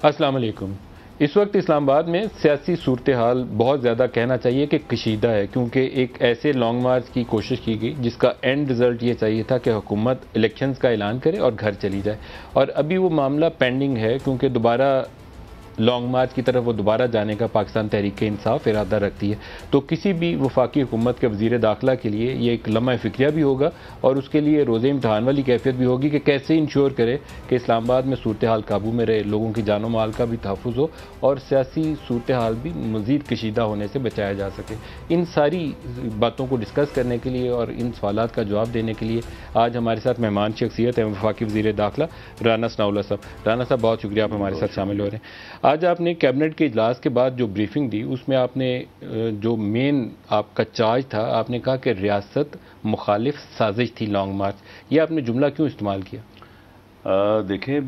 السلام علیکم۔ اس وقت اسلام آباد میں سیاسی صورتحال بہت زیادہ کہنا چاہیے کہ کشیدہ ہے، کیونکہ ایک ایسے لانگ مارچ کی کوشش کی گئی جس کا اینڈ رزلٹ یہ چاہیے تھا کہ حکومت الیکشنز کا اعلان کرے اور گھر چلی جائے، اور ابھی وہ معاملہ پینڈنگ ہے کیونکہ دوبارہ لانگ مارچ کی طرف وہ دوبارہ جانے کا پاکستان تحریک انصاف ارادہ رکھتی ہے۔ تو کسی بھی وفاقی حکومت کے وزیر داخلہ کے لیے یہ ایک لمحہ فکریہ بھی ہوگا اور اس کے لیے روزے امتحان والی کیفیت بھی ہوگی کہ کیسے انشور کرے کہ اسلام آباد میں صورتحال قابو میں رہے، لوگوں کی جان و مال کا بھی تحفظ ہو اور سیاسی صورتحال بھی مزید کشیدہ ہونے سے بچایا جا سکے۔ ان ساری باتوں کو ڈسکس کرنے کے لیے اور ان سوالات کا جواب دینے کے لیے آج ہمارے ساتھ مہمان شخصیت ہے وفاقی وزیر داخلہ رانا ثناءاللہ صاحب۔ رانا صاحب بہت شکریہ، آپ ہمارے ساتھ شامل ہو رہے ہیں۔ آج آپ نے کیبنٹ کے اجلاس کے بعد جو بریفنگ دی اس میں آپ نے جو مین آپ کا چارج تھا، آپ نے کہا کہ ریاست مخالف سازش تھی لانگ مارچ۔ یہ آپ نے جملہ کیوں استعمال کیا؟ دیکھیں،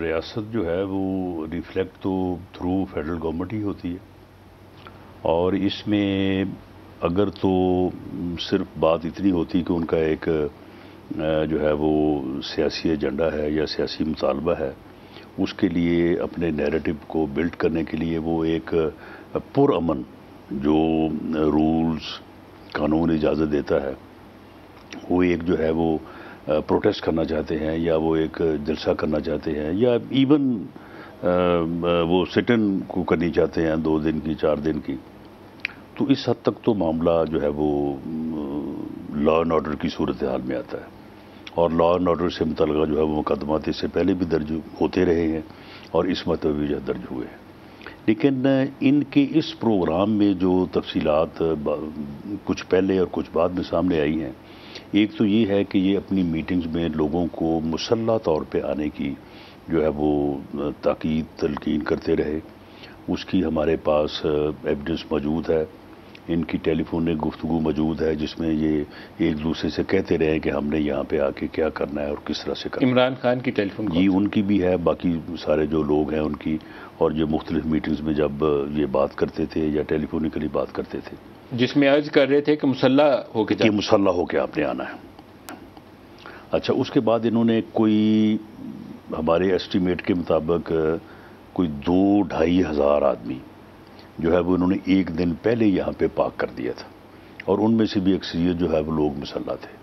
ریاست جو ہے وہ ریفلیکٹ تو تھرو فیڈرل گورنمنٹ ہی ہوتی ہے، اور اس میں اگر تو صرف بات اتنی ہوتی کہ ان کا ایک جو ہے وہ سیاسی ایجنڈا ہے یا سیاسی مطالبہ ہے، اس کے لیے اپنے نیریٹو کو بلڈ کرنے کے لیے وہ ایک پرامن جو رولز قانون اجازت دیتا ہے، وہ ایک جو ہے وہ پروٹیسٹ کرنا چاہتے ہیں یا وہ ایک جلسہ کرنا چاہتے ہیں یا ایون وہ سٹن کو کرنی چاہتے ہیں 2 دن کی 4 دن کی، تو اس حد تک تو معاملہ جو ہے وہ لا اینڈ آرڈر کی صورتحال میں آتا ہے، اور لا اینڈ آرڈر سے متعلقہ جو ہے وہ مقدمات اس سے پہلے بھی درج ہوتے رہے ہیں اور اس مرتبہ بھی جو درج ہوئے ہیں۔ لیکن ان کے اس پروگرام میں جو تفصیلات کچھ پہلے اور کچھ بعد میں سامنے آئی ہیں، ایک تو یہ ہے کہ یہ اپنی میٹنگز میں لوگوں کو مسلح طور پہ آنے کی جو ہے وہ تاکید تلقین کرتے رہے، اس کی ہمارے پاس ایویڈنس موجود ہے، ان کی ٹیلی فونک گفتگو موجود ہے جس میں یہ ایک دوسرے سے کہتے رہے کہ ہم نے یہاں پہ آ کے کیا کرنا ہے اور کس طرح سے کرنا ہے۔ عمران خان کی ٹیلی فون جی ان کی بھی ہے، باقی سارے جو لوگ ہیں ان کی، اور جو مختلف میٹنگز میں جب یہ بات کرتے تھے یا ٹیلی فونکلی بات کرتے تھے، جس میں عرض کر رہے تھے کہ مسلح ہو کے کہ مسلح ہو کے آپ نے آنا ہے۔ اچھا، اس کے بعد انہوں نے کوئی ہمارے ایسٹیمیٹ کے مطابق کوئی 2-2.5 ہزار آدمی جو ہے وہ انہوں نے ایک دن پہلے یہاں پہ پارک کر دیا تھا، اور ان میں سے بھی اکثریت جو ہے وہ لوگ مسلح تھے،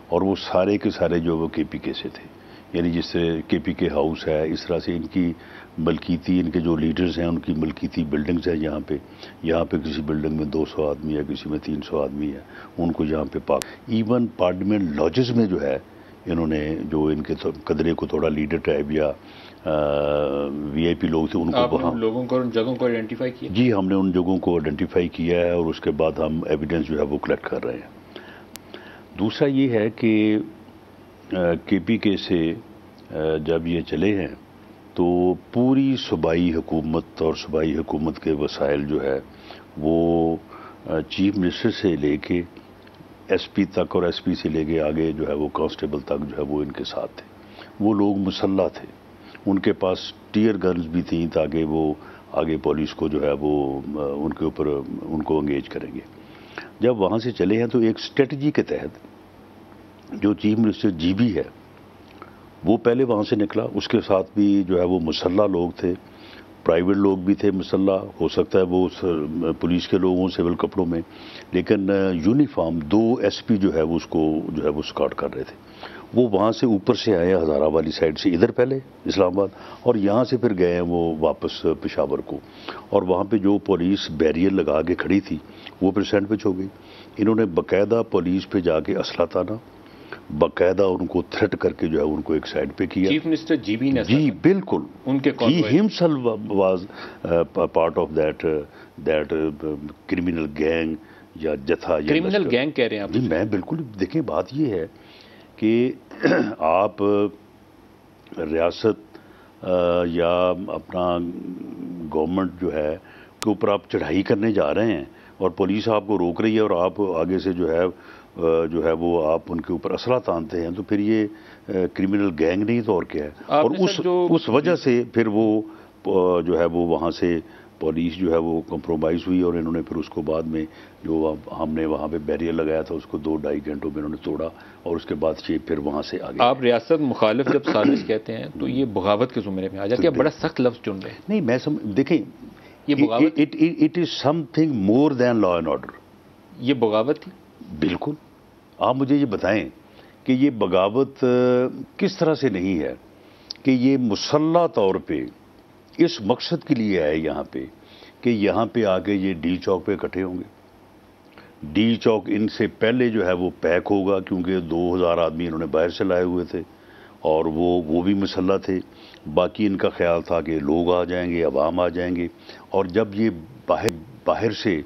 اور وہ سارے کے سارے جو وہ کے پی کے سے تھے، یعنی جس سے کے پی کے ہاؤس ہے، اس طرح سے ان کی ملکیتی، ان کے جو لیڈرز ہیں ان کی ملکیتی بلڈنگز ہیں یہاں پہ کسی بلڈنگ میں 200 آدمی ہے، کسی میں 300 آدمی ہے، ان کو یہاں پہ پارک، ایون پارلیمنٹ لاجز میں جو ہے انہوں نے جو ان کے قدرے کو تھوڑا لیڈر ٹائپ یا وی آئی پی لوگ تھے ان کو وہاں لوگوں کو ان جگہوں کو آئیڈینٹیفائی کیا؟ جی ہم نے ان جگہوں کو آئیڈینٹیفائی کیا ہے، اور اس کے بعد ہم ایویڈنس جو ہے وہ کلیکٹ کر رہے ہیں۔ دوسرا یہ ہے کہ کے پی کے سے جب یہ چلے ہیں تو پوری صوبائی حکومت اور صوبائی حکومت کے وسائل جو ہے وہ چیف منسٹر سے لے کے ایس پی تک اور ایس پی سے لے کے آگے جو ہے وہ کانسٹیبل تک جو ہے وہ ان کے ساتھ تھے، وہ لوگ مسلح تھے، ان کے پاس ٹیئر گنز بھی تھیں تاکہ وہ آگے پولیس کو جو ہے وہ ان کے اوپر ان کو انگیج کریں گے۔ جب وہاں سے چلے ہیں تو ایک اسٹریٹجی کے تحت جو چیف منسٹر جی بی ہے وہ پہلے وہاں سے نکلا، اس کے ساتھ بھی جو ہے وہ مسلح لوگ تھے، پرائیویٹ لوگ بھی تھے مسلح، ہو سکتا ہے وہ پولیس کے لوگ ہوں سول کپڑوں میں، لیکن یونیفارم 2 ایس پی جو ہے وہ اس کو جو ہے وہ اسکارٹ کر رہے تھے۔ وہ وہاں سے اوپر سے آئے ہزارہ والی سائڈ سے ادھر پہلے اسلام آباد، اور یہاں سے پھر گئے ہیں وہ واپس پشاور کو، اور وہاں پہ جو پولیس بیریئر لگا کے کھڑی تھی وہ پھر سینڈ پچ ہو گئی۔ انہوں نے باقاعدہ پولیس پہ جا کے اسلحہ تانا، باقاعدہ ان کو تھریٹ کر کے جو ہے ان کو ایک سائڈ پہ کیا۔ چیف منسٹر جی بی نے؟ جی بالکل، ان کے ہی himself was part of that criminal gang یا جتھا۔ کرمنل گینگ کہہ رہے ہیں آپ؟ جی میں بالکل، دیکھیں بات یہ ہے کہ آپ ریاست یا اپنا گورنمنٹ جو ہے کے اوپر آپ چڑھائی کرنے جا رہے ہیں اور پولیس آپ کو روک رہی ہے اور آپ آگے سے جو ہے وہ آپ ان کے اوپر اسلحہ تانتے ہیں، تو پھر یہ کرمنل گینگ نہیں تو اور کیا ہے۔ اور اس وجہ سے پھر وہ جو ہے وہ وہاں سے پولیس جو ہے وہ کمپرومائز ہوئی اور انہوں نے پھر اس کو بعد میں جو ہم نے وہاں پہ بیریئر لگایا تھا اس کو 2-2.5 گھنٹوں میں انہوں نے توڑا اور اس کے بعد یہ پھر وہاں سے آگے. آپ ریاست مخالف جب سازش کہتے ہیں تو یہ بغاوت کے زمرے میں آ جاتی ہے. بڑا سخت لفظ چن رہے ہیں. نہیں میں دیکھیں یہ بغاوت it is something more than law and order. یہ بغاوت تھی. بالکل. آپ مجھے یہ بتائیں کہ یہ بغاوت کس طرح سے نہیں ہے کہ یہ مسلح طور پہ اس مقصد کے لیے آئے یہاں پہ کہ یہاں پہ آ کے یہ ڈی چوک پہ اکٹھے ہوں گے. ڈی چوک ان سے پہلے جو ہے وہ پیک ہوگا کیونکہ 2000 آدمی انہوں نے باہر سے لائے ہوئے تھے اور وہ بھی مسلح تھے. باقی ان کا خیال تھا کہ لوگ آ جائیں گے, عوام آ جائیں گے, اور جب یہ باہر سے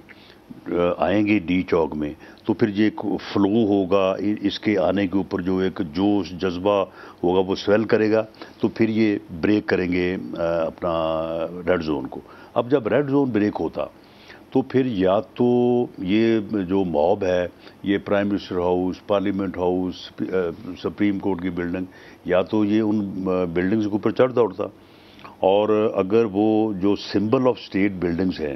آئیں گے ڈی چوک میں تو پھر یہ ایک فلو ہوگا اس کے آنے کے اوپر, جو ایک جوش جذبہ ہوگا وہ سویل کرے گا تو پھر یہ بریک کریں گے اپنا ریڈ زون کو. اب جب ریڈ زون بریک ہوتا تو پھر یا تو یہ جو موب ہے یہ prime minister house, parliament house, supreme court کی بلڈنگ, یا تو یہ ان بلڈنگز کے اوپر چڑھ دوڑتا, اور اگر وہ جو سمبل آف اسٹیٹ بلڈنگز ہیں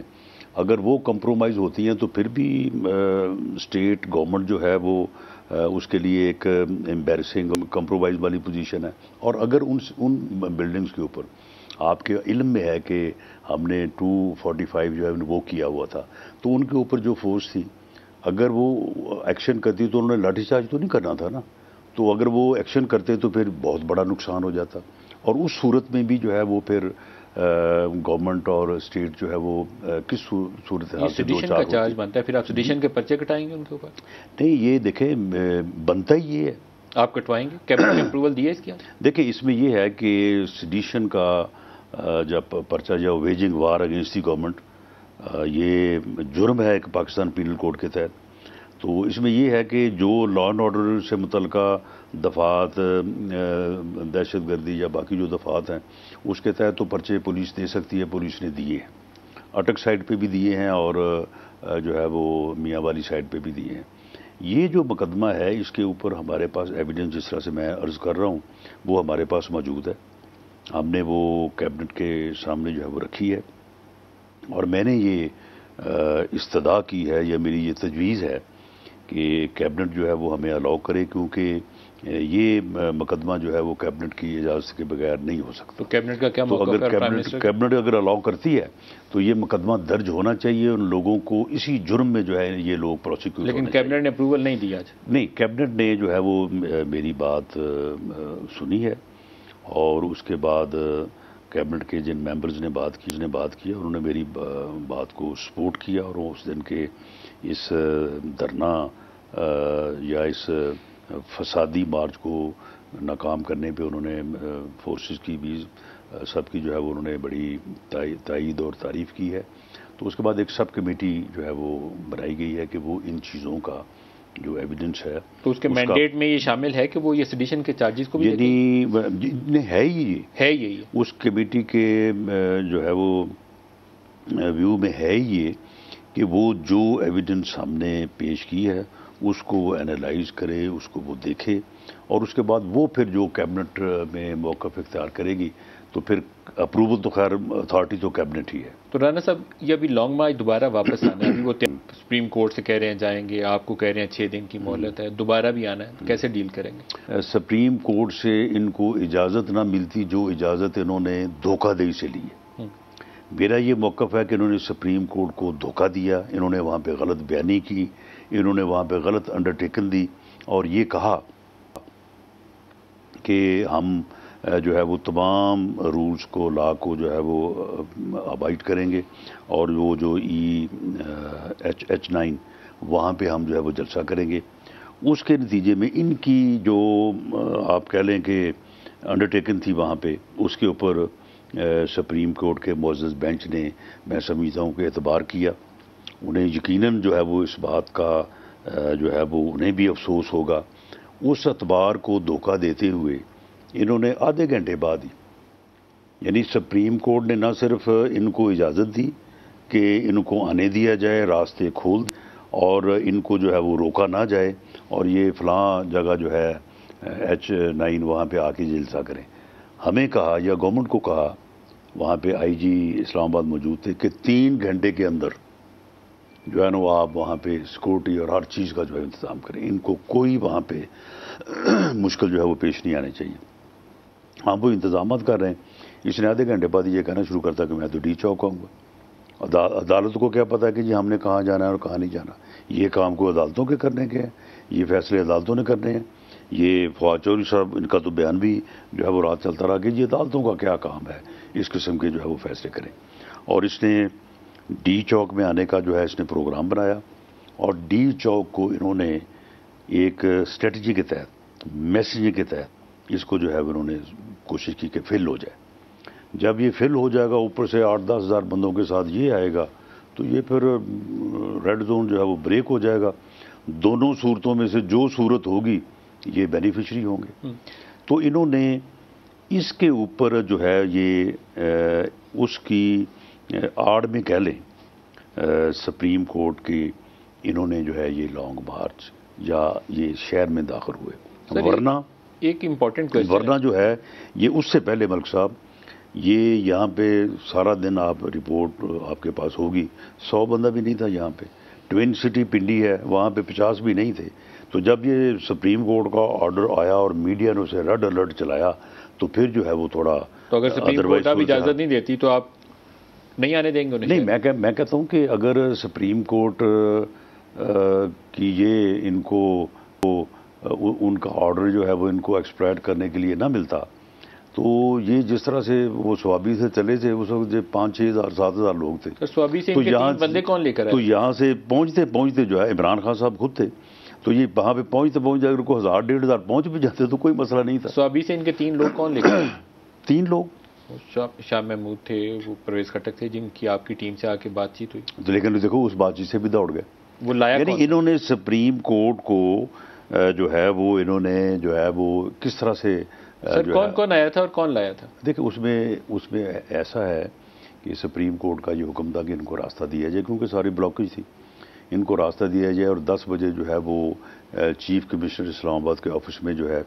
اگر وہ کمپرومائز ہوتی ہیں تو پھر بھی اسٹیٹ گورنمنٹ جو ہے وہ اس کے لیے ایک امبیرسنگ کمپرومائز والی پوزیشن ہے. اور اگر ان بلڈنگز کے اوپر آپ کے علم میں ہے کہ ہم نے 245 جو ہے وہ کیا ہوا تھا تو ان کے اوپر جو فورس تھی اگر وہ ایکشن کرتی تو انہوں نے لاٹھی چارج تو نہیں کرنا تھا نا. تو اگر وہ ایکشن کرتے تو پھر بہت بڑا نقصان ہو جاتا, اور اس صورت میں بھی جو ہے وہ پھر گورنمنٹ اور اسٹیٹ جو ہے وہ کس صورتحال سے دو چار کا چارج بنتا ہے. پھر آپ سیڈیشن کے پرچے کٹائیں گے ان کے اوپر؟ نہیں, یہ دیکھیں بنتا ہی یہ ہے. آپ کٹوائیں گے؟ کیبنٹ نے اپروول دیا اس کی؟ دیکھیں اس میں یہ ہے کہ سیڈیشن کا جب پرچہ جو waging war against the government یہ جرم ہے ایک پاکستان پینل کوڈ کے تحت. تو اس میں یہ ہے کہ جو لا اینڈ آرڈر سے متعلقہ دفعات, دہشت گردی یا باقی جو دفعات ہیں اس کے تحت تو پرچے پولیس دے سکتی ہے. پولیس نے دیے ہیں, اٹک سائڈ پہ بھی دیے ہیں اور جو ہے وہ میاں والی سائڈ پہ بھی دیے ہیں. یہ جو مقدمہ ہے اس کے اوپر ہمارے پاس ایویڈنس جس طرح سے میں عرض کر رہا ہوں وہ ہمارے پاس موجود ہے. ہم نے وہ کیبنٹ کے سامنے جو ہے وہ رکھی ہے, اور میں نے یہ استدعا کی ہے یا میری یہ تجویز ہے کہ کیبنٹ جو ہے وہ ہمیں الاؤ کرے, کیونکہ یہ مقدمہ جو ہے وہ کیبنٹ کی اجازت کے بغیر نہیں ہو سکتا. تو کیبنٹ کا کیا موقف ہے؟ کیبنٹ اگر الاؤ کرتی ہے تو یہ مقدمہ درج ہونا چاہیے, ان لوگوں کو اسی جرم میں جو ہے یہ لوگ پروسیکیوٹ. لیکن کیبنٹ نے اپروول نہیں دیا. نہیں, کیبنٹ نے جو ہے وہ میری بات سنی ہے, اور اس کے بعد کیبنٹ کے جن ممبرز نے بات کی انہوں نے میری بات کو سپورٹ کیا, اور اس دن کے اس دھرنا یا اس فسادی مارچ کو ناکام کرنے پہ انہوں نے فورسز کی بھی سب کی جو ہے وہ انہوں نے بڑی تائید اور تعریف کی ہے. تو اس کے بعد ایک سب کمیٹی جو ہے وہ بنائی گئی ہے کہ وہ ان چیزوں کا جو ایویڈنس ہے تو اس کے مینڈیٹ میں یہ شامل ہے کہ وہ یہ سیڈیشن کے چارجز کو بھی یعنی ہے ہی اس کمیٹی کے جو ہے وہ ویو میں ہے یہ کہ وہ جو ایویڈنس ہم نے پیش کی ہے اس کو وہ انالائز کرے, اس کو وہ دیکھے, اور اس کے بعد وہ پھر جو کیبنٹ میں موقف اختیار کرے گی تو پھر اپروول تو خیر اتھارٹی تو کیبنٹ ہی ہے. تو رانا صاحب یہ ابھی لانگ مارچ دوبارہ واپس آنا ہے, ابھی وہ سپریم کورٹ سے کہہ رہے ہیں جائیں گے, آپ کو کہہ رہے ہیں 6 دن کی مہلت ہے, دوبارہ بھی آنا ہے, کیسے ڈیل کریں گے؟ سپریم کورٹ سے ان کو اجازت نہ ملتی جو اجازت انہوں نے دھوکہ دہی سے لی ہے. میرا یہ موقف ہے کہ انہوں نے سپریم کورٹ کو دھوکہ دیا, انہوں نے وہاں پہ غلط بیانی کی, انہوں نے وہاں پہ غلط انڈرٹیکن دی, اور یہ کہا کہ ہم جو ہے وہ تمام رولز کو, لا کو جو ہے وہ ابائڈ کریں گے, اور وہ جو H9 وہاں پہ ہم جو ہے وہ جلسہ کریں گے. اس کے نتیجے میں ان کی جو آپ کہہ لیں کہ انڈرٹیکن تھی وہاں پہ, اس کے اوپر سپریم کورٹ کے معزز بینچ نے میں سمجھتا ہوں کہ اعتبار کیا. انہیں یقیناً جو ہے وہ اس بات کا جو ہے وہ انہیں بھی افسوس ہوگا. اس اعتبار کو دھوکہ دیتے ہوئے انہوں نے آدھے گھنٹے بعد ہی, یعنی سپریم کورٹ نے نہ صرف ان کو اجازت دی کہ ان کو آنے دیا جائے, راستے کھول, اور ان کو جو ہے وہ روکا نہ جائے اور یہ فلاں جگہ جو ہے H9 وہاں پہ آ کے جلسہ کریں. ہمیں کہا یا گورنمنٹ کو کہا, وہاں پہ آئی جی اسلام آباد موجود تھے کہ 3 گھنٹے کے اندر جو ہے نا وہ آپ وہاں پہ سیکورٹی اور ہر چیز کا جو ہے انتظام کریں. ان کو کوئی وہاں پہ مشکل جو ہے وہ پیش نہیں آنے چاہیے. ہم وہ انتظامات کر رہے ہیں. اس نے آدھے گھنٹے بعد یہ کہنا شروع کرتا کہ میں تو ڈی چوک آؤں گا. عدالت کو کیا پتا کہ جی ہم نے کہاں جانا ہے اور کہاں نہیں جانا. یہ کام کو عدالتوں کے کرنے کے ہیں, یہ فیصلے عدالتوں نے کرنے ہیں. یہ فواد چودھری صاحب ان کا تو بیان بھی جو ہے وہ رات چلتا رہا کہ یہ عدالتوں کا کیا کام ہے اس قسم کے جو ہے وہ فیصلے کریں. اور اس نے ڈی چوک میں آنے کا جو ہے اس نے پروگرام بنایا, اور ڈی چوک کو انہوں نے ایک اسٹریٹجی کے تحت, میسیجنگ کے تحت اس کو جو ہے انہوں نے کوشش کی کہ فل ہو جائے. جب یہ فل ہو جائے گا, اوپر سے 8-10 ہزار بندوں کے ساتھ یہ آئے گا, تو یہ پھر ریڈ زون جو ہے وہ بریک ہو جائے گا. دونوں صورتوں میں سے جو صورت ہوگی یہ بینیفیشری ہوں گے. تو انہوں نے اس کے اوپر جو ہے یہ اس کی آڑ میں کہہ لیں سپریم کورٹ کی انہوں نے جو ہے یہ لانگ مارچ یا یہ شہر میں داخل ہوئے. ورنہ ایک امپورٹنٹ ورنہ جو ہے یہ اس سے پہلے ملک صاحب یہ یہاں پہ سارا دن آپ رپورٹ آپ کے پاس ہوگی 100 بندہ بھی نہیں تھا یہاں پہ. ٹوین سٹی پنڈی ہے, وہاں پہ 50 بھی نہیں تھے. تو جب یہ سپریم کورٹ کا آرڈر آیا اور میڈیا نے اسے ریڈ الرٹ چلایا تو پھر جو ہے وہ تھوڑا, تو اگر سپریم کورٹ اب اجازت نہیں دیتی تو آپ نہیں آنے دیں گے انہیں؟ نہیں, میں کہتا ہوں کہ اگر سپریم کورٹ کی یہ ان کو ان کا آرڈر جو ہے وہ ان کو ایکسپلائٹ کرنے کے لیے نہ ملتا تو یہ جس طرح سے وہ سوابی سے چلے تھے اس وقت 5-6 ہزار 7 ہزار لوگ تھے. سوابی سے بندے کون لے کر آئے؟ تو یہاں سے پہنچتے جو ہے عمران خان صاحب خود تھے. تو یہ وہاں پہ پہنچتے اگر کو 1000-1500 پہنچ بھی جاتے تو کوئی مسئلہ نہیں تھا. سوابی سے ان کے 3 لوگ کون لے کر آئے؟ 3 لوگ شاہ محمود تھے, وہ پرویز خٹک تھے, جن کی آپ کی ٹیم سے آ کے بات چیت ہوئی. تو لیکن دیکھو اس بات چیت سے بھی دوڑ گئے. وہ لایا یعنی انہوں نے سپریم کورٹ کو جو ہے وہ انہوں نے جو ہے وہ کس طرح سے سر کون آیا تھا اور کون لایا تھا؟ دیکھیں اس میں ایسا ہے کہ سپریم کورٹ کا یہ حکم تھا کہ ان کو راستہ دیا جائے کیونکہ ساری بلاکیج تھی. ان کو راستہ دیا جائے اور 10 بجے جو ہے وہ چیف کمشنر اسلام آباد کے آفس میں جو ہے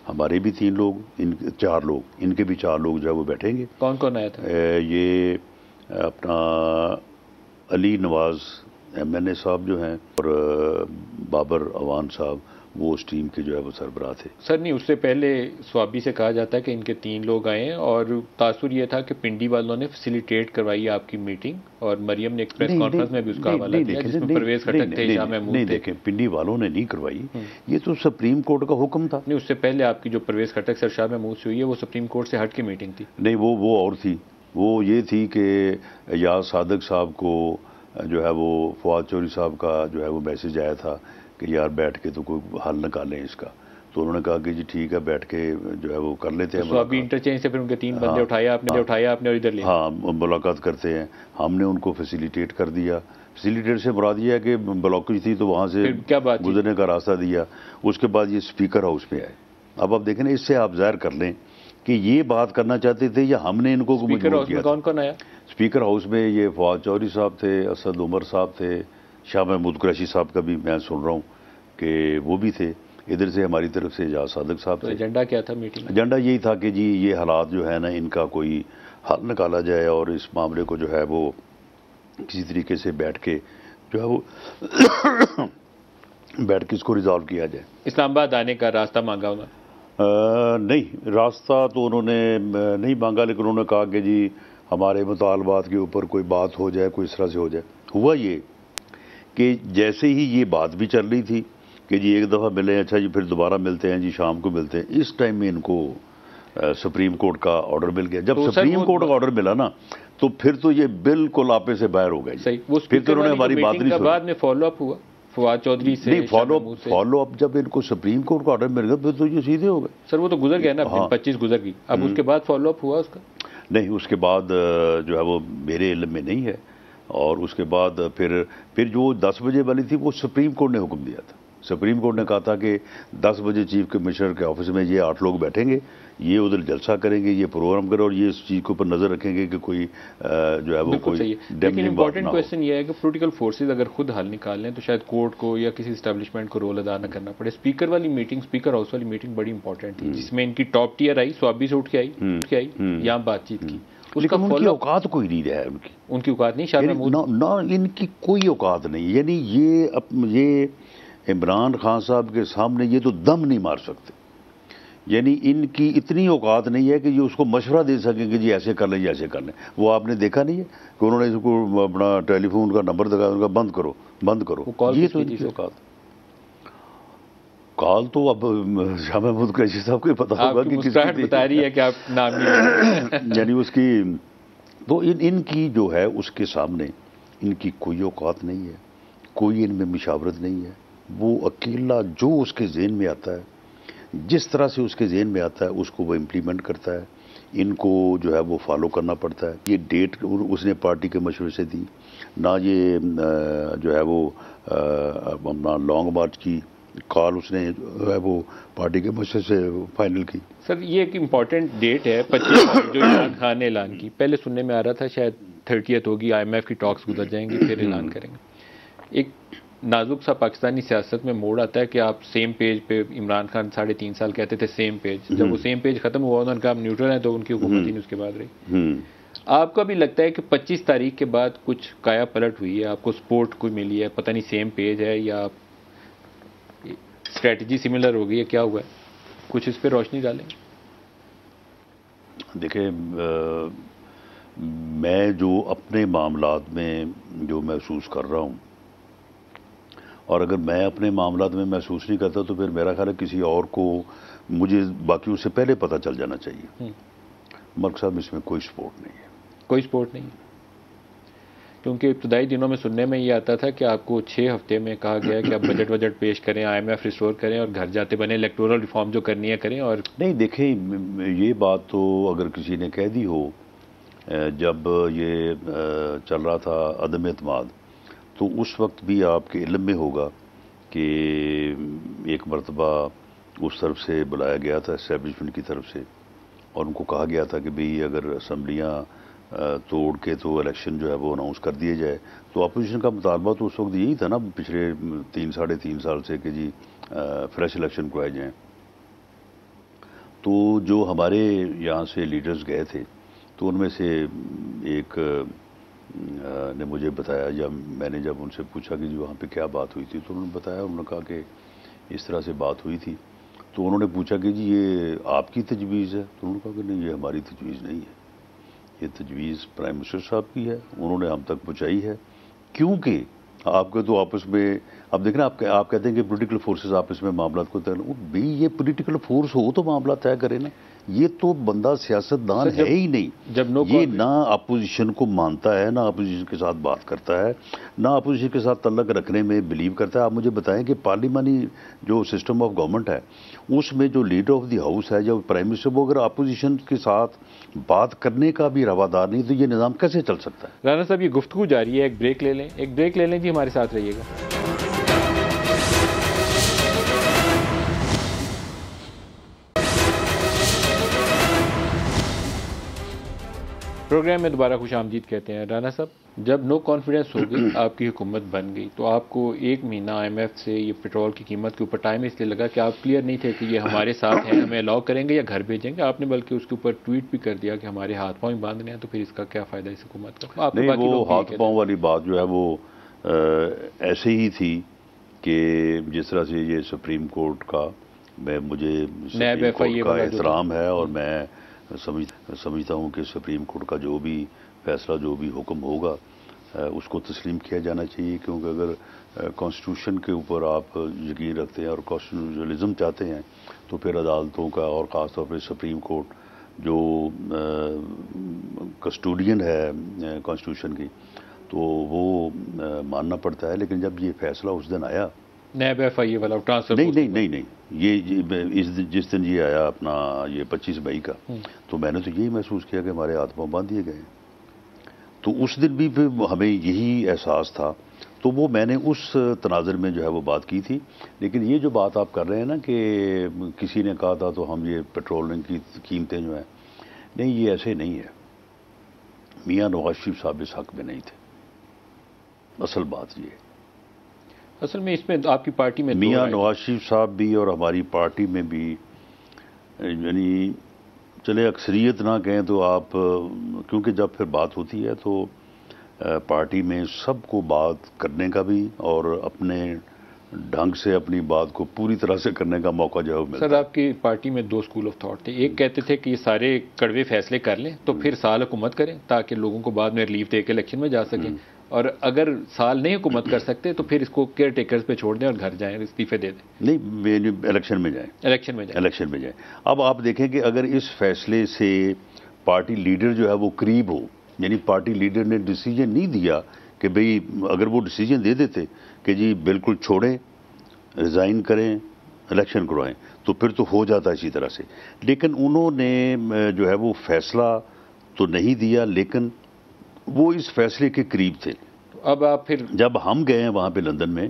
ہمارے بھی 3 لوگ 4 لوگ ان کے بھی 4 لوگ جو ہے وہ بیٹھیں گے. کون آیا تھا؟ یہ اپنا علی نواز MNA صاحب جو ہیں اور بابر اوان صاحب وہ اس ٹیم کے جو ہے وہ سربراہ تھے. سر نہیں, اس سے پہلے سوابی سے کہا جاتا ہے کہ ان کے 3 لوگ آئے اور تاثر یہ تھا کہ پنڈی والوں نے فیسیلیٹیٹ کروائی آپ کی میٹنگ, اور مریم نے ایکسپریس کانفرنس میں بھی اس کا حوالہ دیا جس میں پرویز خٹک تھے, شاہ محمود تھے. نہیں دیکھیں, پنڈی والوں نے نہیں کروائی, یہ تو سپریم کورٹ کا حکم تھا. نہیں, اس سے پہلے آپ کی جو پرویز خٹک سے شاہ محمود سے ہوئی ہے وہ سپریم کورٹ سے ہٹ کے میٹنگ تھی. نہیں, وہ اور تھی. وہ یہ تھی کہ یاز صادق صاحب کو جو ہے وہ فواد چودھری صاحب کا جو ہے وہ میسج آیا تھا کہ یار بیٹھ کے تو کوئی حل نکالیں اس کا. تو انہوں نے کہا کہ جی ٹھیک ہے بیٹھ کے جو ہے وہ کر لیتے ہیں. تو ابھی انٹرچینج سے پھر ان کے 3 بندے اٹھایا آپ نے اور ادھر لیا. ہاں, ملاقات کرتے ہیں. ہم نے ان کو فیسیلیٹیٹ کر دیا. فیسیلیٹیٹ سے مراد یہ ہے کہ بلاکیج تھی تو وہاں سے گزرنے کا راستہ دیا. اس کے بعد یہ اسپیکر ہاؤس میں آئے. اب آپ دیکھیں نا, اس سے آپ ظاہر کر لیں کہ یہ بات کرنا چاہتے تھے یا ہم نے ان کو مجبور کیا. کون آیا اسپیکر ہاؤس میں؟ یہ فواد چودھری صاحب تھے, اسد عمر صاحب تھے, شاہ محمود قریشی صاحب کا بھی میں سن رہا ہوں کہ وہ بھی تھے. ادھر سے ہماری طرف سے اعجاز صادق صاحب تھے. ایجنڈا کیا تھا میٹنگ؟ ایجنڈا یہی تھا کہ جی یہ حالات جو ہے نا ان کا کوئی حل نکالا جائے اور اس معاملے کو جو ہے وہ کسی طریقے سے بیٹھ کے جو ہے وہ بیٹھ کے اس کو ریزالو کیا جائے. اسلام آباد آنے کا راستہ مانگا ہونا؟ نہیں, راستہ تو انہوں نے نہیں مانگا, لیکن انہوں نے کہا کہ جی ہمارے مطالبات کے اوپر کوئی بات ہو جائے, کوئی اس طرح سے ہو جائے. ہوا یہ کہ جیسے ہی یہ بات بھی چل رہی تھی کہ جی ایک دفعہ ملیں, اچھا جی پھر دوبارہ ملتے ہیں, جی شام کو ملتے ہیں, اس ٹائم میں ان کو سپریم کورٹ کا آرڈر مل گیا. جب سپریم کورٹ کا آرڈر ملا نا تو پھر تو یہ بالکل آپے سے باہر ہو گئے. پھر تو انہوں نے ہماری بات نہیں سنی. بعد میں فالو اپ ہوا فواد چودھری سے. نہیں, فالو اپ جب ان کو سپریم کورٹ کا آرڈر مل گیا پھر تو یہ سیدھے ہو گئے. سر وہ تو گزر گیا نا, 25 گزر گئی. اب اس کے بعد فالو اپ ہوا اس کا؟ نہیں, اس کے بعد جو ہے وہ میرے علم میں نہیں ہے. اور اس کے بعد پھر جو 10 بجے والی تھی وہ سپریم کورٹ نے حکم دیا تھا. سپریم کورٹ نے کہا تھا کہ 10 بجے چیف کمشنر کے آفس میں یہ 8 لوگ بیٹھیں گے, یہ ادھر جلسہ کریں گے, یہ پروگرام کریں اور یہ اس چیز کے اوپر نظر رکھیں گے کہ کوئی جو ہے وہ کوئی. لیکن امپورٹنٹ کویشچن یہ ہے کہ پولیٹیکل فورسز اگر خود حل نکال لیں تو شاید کورٹ کو یا کسی اسٹیبلشمنٹ کو رول ادا نہ کرنا پڑے. اسپیکر والی میٹنگ, اسپیکر ہاؤس والی میٹنگ بڑی امپورٹنٹ تھی جس میں ان کی ٹاپ ٹیئر آئی, سوابی سے اٹھ کے آئی, یہاں بات چیت کی, لیکن ان کی اوقات کوئی نہیں رہا ہے، ان کی اوقات نہیں، شاہ محمود نہ ان کی کوئی اوقات نہیں. یعنی یہ عمران خان صاحب کے سامنے یہ تو دم نہیں مار سکتے. یعنی ان کی اتنی اوقات نہیں ہے کہ یہ اس کو مشورہ دے سکیں کہ جی ایسے کر لیں یا ایسے کر لیں. وہ آپ نے دیکھا نہیں ہے کہ انہوں نے اس کو اپنا ٹیلی فون کا نمبر دکھایا، ان کا بند کرو بند کرو. یہ تو ان کی اوقات. کال تو اب شاہ محمود قریشی صاحب کو پتا ہوگا کہ کس کی بتا رہی ہے کہ آپ نام نہیں یعنی اس کی تو ان کی جو ہے اس کے سامنے ان کی کوئی اوقات نہیں ہے، کوئی ان میں مشاورت نہیں ہے. وہ اکیلا جو اس کے ذہن میں آتا ہے، جس طرح سے اس کے ذہن میں آتا ہے اس کو وہ امپلیمنٹ کرتا ہے. ان کو جو ہے وہ فالو کرنا پڑتا ہے. یہ ڈیٹ اس نے پارٹی کے مشورے سے دی، نہ یہ جو ہے وہ اپنا لانگ مارچ کی کال اس نے جو ہے وہ پارٹی کے مشورے سے فائنل کی. سر یہ ایک امپورٹنٹ ڈیٹ ہے 25 جو عمران خان نے اعلان کی. پہلے سننے میں آ رہا تھا شاید 30 ہوگی، IMF کی ٹاکس گزر جائیں گی پھر اعلان کریں گے. ایک نازک سا پاکستانی سیاست میں موڑ آتا ہے کہ آپ سیم پیج پہ، عمران خان 3.5 سال کہتے تھے سیم پیج، جب وہ سیم پیج ختم ہوا انہوں نے کہا ہم نیوٹرل ہیں، تو ان کی حکومت ہی نہیں اس کے بعد رہی. آپ کا بھی لگتا ہے کہ 25 تاریخ کے بعد کچھ کایا پلٹ ہوئی ہے، آپ کو سپورٹ کوئی ملی ہے، پتہ نہیں سیم پیج ہے یا اسٹریٹجی سملر ہو گئی ہے، کیا ہوا ہے؟ کچھ اس پہ روشنی ڈالیں. دیکھیں میں جو اپنے معاملات میں جو محسوس کر رہا ہوں، اور اگر میں اپنے معاملات میں محسوس نہیں کرتا تو پھر میرا خیال ہے کسی اور کو مجھے باقیوں سے پہلے پتہ چل جانا چاہیے. ملک صاحب اس میں کوئی سپورٹ نہیں ہے. کوئی سپورٹ نہیں ہے، کیونکہ ابتدائی دنوں میں سننے میں یہ آتا تھا کہ آپ کو 6 ہفتے میں کہا گیا کہ آپ بجٹ پیش کریں، IMF ریسٹور کریں اور گھر جاتے بنے الیکٹورل ریفارم جو کرنی ہے کریں. اور نہیں دیکھیں، یہ بات تو اگر کسی نے کہہ دی ہو جب یہ چل رہا تھا عدم اعتماد، تو اس وقت بھی آپ کے علم میں ہوگا کہ ایک مرتبہ اس طرف سے بلایا گیا تھا اسٹیبلشمنٹ کی طرف سے، اور ان کو کہا گیا تھا کہ بھئی اگر اسمبلیاں توڑ کے تو الیکشن جو ہے وہ اناؤنس کر دیے جائے. تو اپوزیشن کا مطالبہ تو اس وقت یہی تھا نا پچھلے 3-3.5 سال سے کہ جی فریش الیکشن کوائے جائیں. تو جو ہمارے یہاں سے لیڈرز گئے تھے تو ان میں سے ایک نے مجھے بتایا، جب میں نے ان سے پوچھا کہ جی وہاں پہ کیا بات ہوئی تھی، تو انہوں نے بتایا، انہوں نے کہا کہ اس طرح سے بات ہوئی تھی. تو انہوں نے پوچھا کہ جی یہ آپ کی تجویز ہے؟ تو انہوں نے کہا کہ نہیں، یہ ہماری تجویز نہیں ہے، یہ تجویز پرائم منسٹر صاحب کی ہے، انہوں نے ہم تک پہنچائی ہے. کیونکہ آپ کے تو آپس میں اب دیکھیں آپ کہتے ہیں کہ پولیٹیکل فورسز آپس میں معاملات کو طے بھی، یہ پولیٹیکل فورس ہو تو معاملات طے کرے نا. یہ تو بندہ سیاستدان ہے ہی نہیں. یہ نہ اپوزیشن کو مانتا ہے، نہ اپوزیشن کے ساتھ بات کرتا ہے، نہ اپوزیشن کے ساتھ تعلق رکھنے میں بلیو کرتا ہے. آپ مجھے بتائیں کہ پارلیمانی جو سسٹم آف گورنمنٹ ہے اس میں جو لیڈر آف دی ہاؤس ہے، جو پرائم منسٹر، وہ اگر اپوزیشن کے ساتھ بات کرنے کا بھی روادار نہیں تو یہ نظام کیسے چل سکتا ہے؟ رانا صاحب یہ گفتگو جاری ہے، ایک بریک لے لیں جی، ہمارے ساتھ رہیے گا. پروگرام میں دوبارہ خوش آمدید کہتے ہیں. رانا صاحب جب نو کانفیڈنس ہو گئی، آپ کی حکومت بن گئی، تو آپ کو 1 مہینہ IMF سے یہ پیٹرول کی قیمت کے اوپر ٹائم اس لیے لگا کہ آپ کلیئر نہیں تھے کہ یہ ہمارے ساتھ ہیں، ہمیں الاؤ کریں گے یا گھر بھیجیں گے. آپ نے بلکہ اس کے اوپر ٹویٹ بھی کر دیا کہ ہمارے ہاتھ پاؤں ہی باندھنے ہیں، تو پھر اس کا کیا فائدہ اس حکومت کا؟ نہیں، وہ ہاتھ پاؤں والی بات جو ہے وہ ایسے ہی تھی کہ جس طرح سے یہ سپریم کورٹ کا مجھے سپریم کورٹ کا احترام ہے، اور میں سمجھتا ہوں کہ سپریم کورٹ کا جو بھی فیصلہ، جو بھی حکم ہوگا اس کو تسلیم کیا جانا چاہیے. کیونکہ اگر کانسٹیٹیوشن کے اوپر آپ یقین رکھتے ہیں اور کانسٹیٹیوشنلزم چاہتے ہیں تو پھر عدالتوں کا، اور خاص طور پہ سپریم کورٹ جو کسٹوڈین ہے کانسٹیٹیوشن کی، تو وہ ماننا پڑتا ہے. لیکن جب یہ فیصلہ اس دن آیا، نیب FIA والا ٹرانسفر، نہیں، یہ جس دن یہ آیا اپنا یہ 25 مئی کا، تو میں نے تو یہی محسوس کیا کہ ہمارے ہاتھ پاؤں باندھ دیے گئے. تو اس دن بھی ہمیں یہی احساس تھا. تو وہ میں نے اس تناظر میں جو ہے وہ بات کی تھی. لیکن یہ جو بات آپ کر رہے ہیں نا کہ کسی نے کہا تھا تو ہم یہ پیٹرول کی قیمتیں جو ہیں، نہیں، یہ ایسے نہیں ہے. میاں نواز شریف صاحب اس حق میں نہیں تھے. اصل بات یہ ہے، اصل میں اس میں آپ کی پارٹی میں میاں نواز شریف صاحب بھی اور ہماری پارٹی میں بھی یعنی چلے اکثریت نہ کہیں تو آپ، کیونکہ جب پھر بات ہوتی ہے تو پارٹی میں سب کو بات کرنے کا بھی اور اپنے ڈھنگ سے اپنی بات کو پوری طرح سے کرنے کا موقع جو ہے وہ ملتا ہے۔ سر آپ کی پارٹی میں دو اسکول آف تھاٹ تھے، ایک کہتے تھے کہ یہ سارے کڑوے فیصلے کر لیں تو پھر سال حکومت کریں تاکہ لوگوں کو بعد میں ریلیف دے کے الیکشن میں جا سکیں، اور اگر سال نہیں حکومت کر سکتے تو پھر اس کو کیئر ٹیکرز پہ چھوڑ دیں اور گھر جائیں، استعفے دے دیں۔ نہیں، الیکشن میں جائیں، الیکشن میں جائیں۔ الیکشن میں جائیں۔ اب آپ دیکھیں کہ اگر اس فیصلے سے پارٹی لیڈر جو ہے وہ قریب ہو، یعنی پارٹی لیڈر نے ڈیسیجن نہیں دیا کہ بھئی، اگر وہ ڈیسیجن دے دیتے کہ جی بالکل چھوڑیں، ریزائن کریں، الیکشن کروائیں، تو پھر تو ہو جاتا اسی طرح سے، لیکن انہوں نے جو ہے وہ فیصلہ تو نہیں دیا، لیکن وہ اس فیصلے کے قریب تھے۔ اب آپ پھر جب ہم گئے ہیں وہاں پہ لندن میں،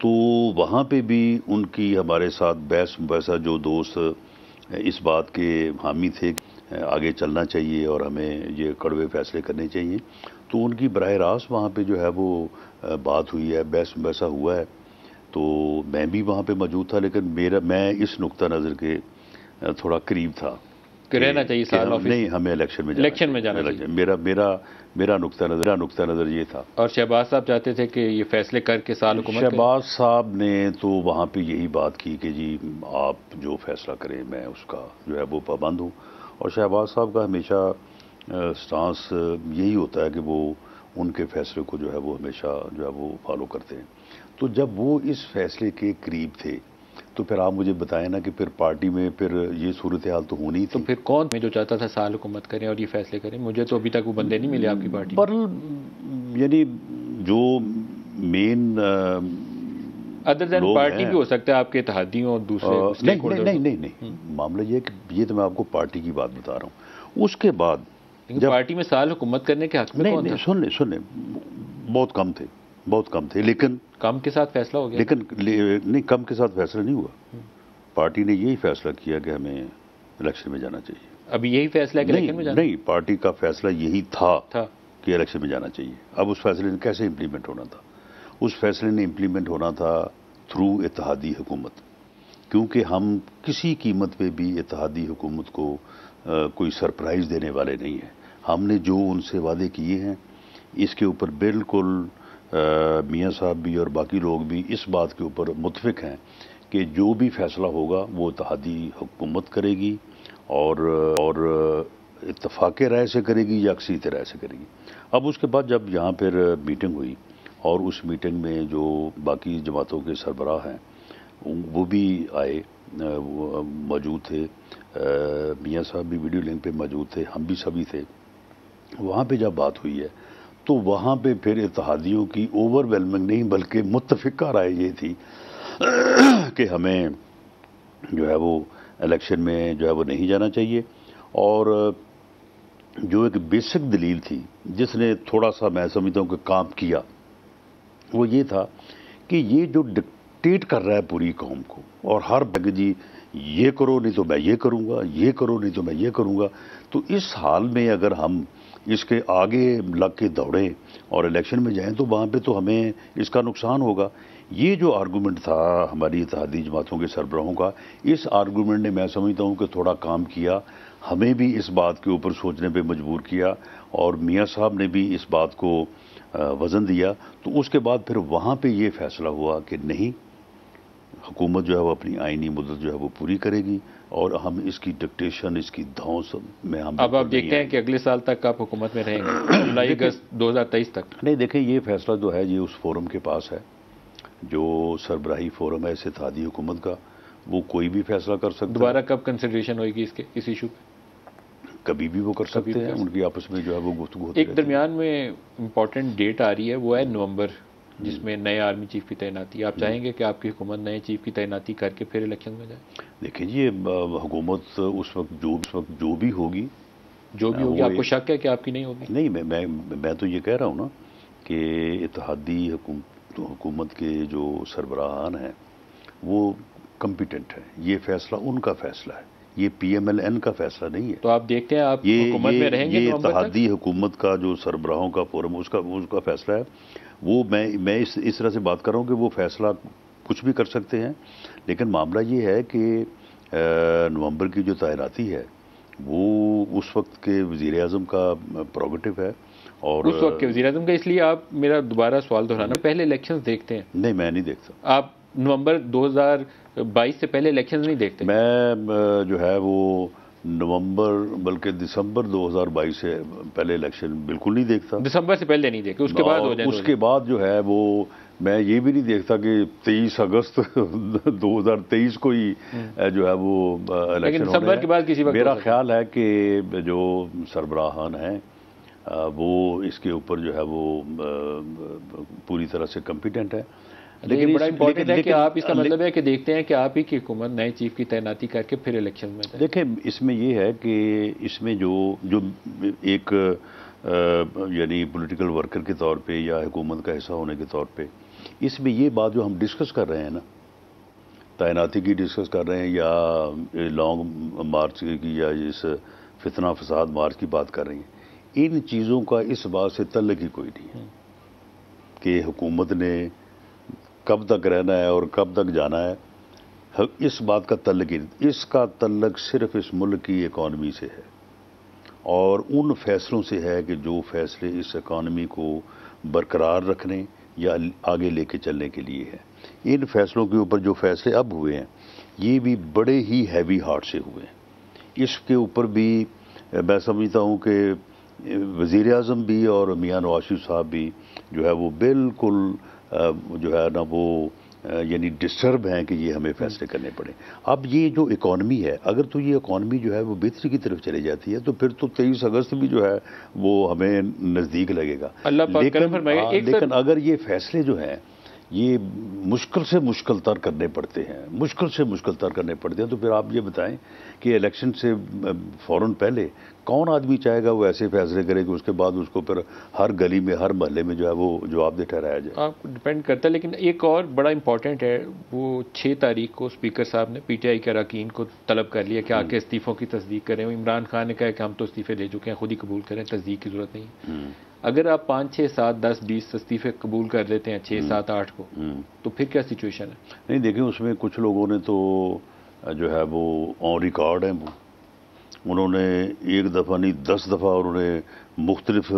تو وہاں پہ بھی ان کی ہمارے ساتھ بحث مباحثہ، جو دوست اس بات کے حامی تھے آگے چلنا چاہیے اور ہمیں یہ کڑوے فیصلے کرنے چاہیے، تو ان کی براہ راست وہاں پہ جو ہے وہ بات ہوئی ہے، بحث مباحثہ ہوا ہے۔ تو میں بھی وہاں پہ موجود تھا، لیکن میں اس نقطہ نظر کے تھوڑا قریب تھا کہ رہنا چاہیے سال آفس، نہیں، ہمیں الیکشن میں جانا چاہیے۔ میرا نقطہ نظر یہ تھا۔ اور شہباز صاحب چاہتے تھے کہ یہ فیصلے کر کے سال حکومت کریں۔ شہباز صاحب نے تو وہاں پہ یہی بات کی کہ جی آپ جو فیصلہ کریں میں اس کا جو ہے وہ پابند ہوں، اور شہباز صاحب کا ہمیشہ سٹانس یہی ہوتا ہے کہ وہ ان کے فیصلے کو جو ہے وہ ہمیشہ جو ہے وہ فالو کرتے ہیں۔ تو جب وہ اس فیصلے کے قریب تھے تو پھر آپ مجھے بتائیں نا کہ پھر پارٹی میں پھر یہ صورتحال تو ہونی تو تھی۔ پھر کون میں جو چاہتا تھا سال حکومت کریں اور یہ فیصلے کریں؟ مجھے تو ابھی تک وہ بندے نہیں ملے آپ کی پارٹی پر یعنی جو مین ادر دین پارٹی بھی ہو سکتا ہے آپ کے اتحادیوں اور دوسرے نہیں، معاملہ یہ ہے کہ یہ تو میں آپ کو پارٹی کی بات بتا رہا ہوں۔ اس کے بعد جب پارٹی میں سال حکومت کرنے کے حق میں کون تھا؟ سن لیں، بہت کم تھے، لیکن کم کے ساتھ فیصلہ ہو گیا، لیکن نہیں، کم کے ساتھ فیصلہ نہیں ہوا۔ پارٹی نے یہی فیصلہ کیا کہ ہمیں الیکشن میں جانا چاہیے۔ ابھی یہی فیصلہ ہے کہ الیکشن میں جانا؟ نہیں، پارٹی کا فیصلہ یہی تھا کہ الیکشن میں جانا چاہیے۔ اب اس فیصلے نے کیسے امپلیمنٹ ہونا تھا؟ اس فیصلے نے امپلیمنٹ ہونا تھا تھرو اتحادی حکومت، کیونکہ ہم کسی قیمت پہ بھی اتحادی حکومت کو کوئی سرپرائز دینے والے نہیں ہیں۔ ہم نے جو ان سے وعدے کیے ہیں اس کے اوپر بالکل میاں صاحب بھی اور باقی لوگ بھی اس بات کے اوپر متفق ہیں کہ جو بھی فیصلہ ہوگا وہ اتحادی حکومت کرے گی، اور اتفاق رائے سے کرے گی یا اکثریت رائے سے کرے گی۔ اب اس کے بعد جب یہاں پھر میٹنگ ہوئی اور اس میٹنگ میں جو باقی جماعتوں کے سربراہ ہیں وہ بھی آئے، موجود تھے، میاں صاحب بھی ویڈیو لنک پہ موجود تھے، ہم بھی سبھی تھے۔ وہاں پہ جب بات ہوئی ہے تو وہاں پہ پھر اتحادیوں کی اوور ویلمنگ نہیں بلکہ متفقہ رائے یہ تھی کہ ہمیں جو ہے وہ الیکشن میں جو ہے وہ نہیں جانا چاہیے، اور جو ایک بیسک دلیل تھی جس نے تھوڑا سا میں سمجھتا ہوں کہ کام کیا، وہ یہ تھا کہ یہ جو ڈکٹیٹ کر رہا ہے پوری قوم کو، اور ہر بگ جی یہ کرو نہیں تو میں یہ کروں گا، یہ کرو نہیں تو میں یہ کروں گا، تو اس حال میں اگر ہم اس کے آگے لگ کے دوڑیں اور الیکشن میں جائیں تو وہاں پہ تو ہمیں اس کا نقصان ہوگا۔ یہ جو آرگومنٹ تھا ہماری اتحادی جماعتوں کے سربراہوں کا، اس آرگومنٹ نے میں سمجھتا ہوں کہ تھوڑا کام کیا، ہمیں بھی اس بات کے اوپر سوچنے پہ مجبور کیا، اور میاں صاحب نے بھی اس بات کو وزن دیا۔ تو اس کے بعد پھر وہاں پہ یہ فیصلہ ہوا کہ نہیں، حکومت جو ہے وہ اپنی آئینی مدت جو ہے وہ پوری کرے گی، اور ہم اس کی ڈکٹیشن، اس کی دھونس میں ہم اب آپ دیکھتے ہیں کہ اگلے سال تک آپ حکومت میں رہیں گے، جولائی اگست 2023 تک؟ نہیں، دیکھیں یہ فیصلہ جو ہے یہ اس فورم کے پاس ہے، جو سربراہی فورم ہے اس اتحادی حکومت کا، وہ کوئی بھی فیصلہ کر سکتا ہے۔ دوبارہ کب کنسیڈریشن ہوئے گی اس ایشو پہ؟ کبھی بھی وہ کر سکتے ہیں، ان کی آپس میں جو ہے وہ گفتگو ہوتی ایک درمیان میں امپورٹنٹ ڈیٹ آ رہی ہے، وہ ہے نومبر، جس میں نئے آرمی چیف کی تعیناتی۔ آپ چاہیں گے کہ آپ کی حکومت نئے چیف کی تعیناتی کر کے پھر الیکشن میں جائے؟ دیکھیں جی، حکومت اس وقت جو بھی ہوگی آپ کو شک ہے کہ آپ کی نہیں ہوگی؟ نہیں، میں تو یہ کہہ رہا ہوں نا کہ اتحادی حکومت کے جو سربراہان ہیں وہ کمپیٹنٹ ہیں، یہ فیصلہ ان کا فیصلہ ہے، یہ پی ایم ایل این کا فیصلہ نہیں ہے۔ تو آپ دیکھتے ہیں آپ حکومت میں رہیں گے؟ یہ اتحادی حکومت کا جو سربراہوں کا فورم اس کا فیصلہ ہے، وہ میں اس طرح سے بات کر رہا ہوں کہ وہ فیصلہ کچھ بھی کر سکتے ہیں، لیکن معاملہ یہ ہے کہ نومبر کی جو تعیناتی ہے وہ اس وقت کے وزیر اعظم کا پروگیٹو ہے. اور اس وقت کے وزیر اعظم کا. اس لیے آپ میرا دوبارہ سوال دہرانا, پہلے الیکشنز دیکھتے ہیں؟ نہیں, میں نہیں دیکھتا. آپ نومبر 2022 سے پہلے الیکشنز نہیں دیکھتے؟ میں جو ہے وہ نومبر بلکہ دسمبر 2022 سے پہلے الیکشن بالکل نہیں دیکھتا. دسمبر سے پہلے نہیں دیکھے, اس کے بعد ہو جائے. اس کے بعد جو ہے وہ میں یہ بھی نہیں دیکھتا کہ 23 اگست 2023 کو ہی جو ہے وہ الیکشن دسمبر کے بعد کسی وقت. میرا خیال ہے کہ جو سربراہان ہیں وہ اس کے اوپر جو ہے وہ پوری طرح سے کمپیٹنٹ ہے. لیکن بڑا امپورٹنٹ ہے کہ آپ اس کا مطلب ہے کہ دیکھتے ہیں کہ آپ ہی کی حکومت نئے چیف کی تعیناتی کر کے پھر الیکشن میں جائے. دیکھیں, اس میں یہ ہے کہ اس میں جو ایک یعنی پولیٹیکل ورکر کے طور پہ یا حکومت کا حصہ ہونے کے طور پہ اس میں یہ بات جو ہم ڈسکس کر رہے ہیں نا, تعیناتی کی ڈسکس کر رہے ہیں یا لانگ مارچ کی یا اس فتنہ فساد مارچ کی بات کر رہے ہیں, ان چیزوں کا اس بات سے تعلق ہی کوئی نہیں ہے کہ حکومت نے کب تک رہنا ہے اور کب تک جانا ہے. اس بات کا تعلق ہی نہیں. اس کا تعلق صرف اس ملک کی اکانومی سے ہے اور ان فیصلوں سے ہے کہ جو فیصلے اس اکانومی کو برقرار رکھنے یا آگے لے کے چلنے کے لیے ہے. ان فیصلوں کے اوپر جو فیصلے اب ہوئے ہیں یہ بھی بڑے ہی ہیوی ہارٹ سے ہوئے ہیں. اس کے اوپر بھی میں سمجھتا ہوں کہ وزیر اعظم بھی اور میاں نواز شریف صاحب بھی جو ہے وہ بالکل جو ہے نا وہ یعنی ڈسٹرب ہیں کہ یہ ہمیں فیصلے کرنے پڑے. اب یہ جو اکانومی ہے, اگر تو یہ اکانومی جو ہے وہ بہتری کی طرف چلی جاتی ہے تو پھر تو 23 اگست بھی جو ہے وہ ہمیں نزدیک لگے گا. لیکن اگر یہ فیصلے جو ہیں یہ مشکل سے مشکل تر کرنے پڑتے ہیں تو پھر آپ یہ بتائیں کہ الیکشن سے فوراً پہلے کون آدمی چاہے گا وہ ایسے فیصلے کرے کہ اس کے بعد اس کو پھر ہر گلی میں ہر محلے میں جو ہے وہ جواب دہ ٹھہرایا جائے. آپ کو ڈپینڈ کرتا ہے. لیکن ایک اور بڑا امپورٹنٹ ہے, وہ 6 تاریخ کو اسپیکر صاحب نے پی ٹی آئی کے اراکین کو طلب کر لیا کہ آ کے استعفوں کی تصدیق کریں. عمران خان نے کہا کہ ہم تو استعفے دے چکے ہیں, خود ہی قبول کریں, تصدیق کی ضرورت نہیں. اگر آپ 5, 6, 7, 10, 20 استعفے قبول کر لیتے ہیں 6, 7, 8 کو, تو پھر کیا سچویشن ہے؟ نہیں دیکھیں, اس میں کچھ لوگوں نے تو جو ہے وہ آن ریکارڈ ہیں, انہوں نے ایک دفعہ نہیں 10 دفعہ انہوں نے مختلف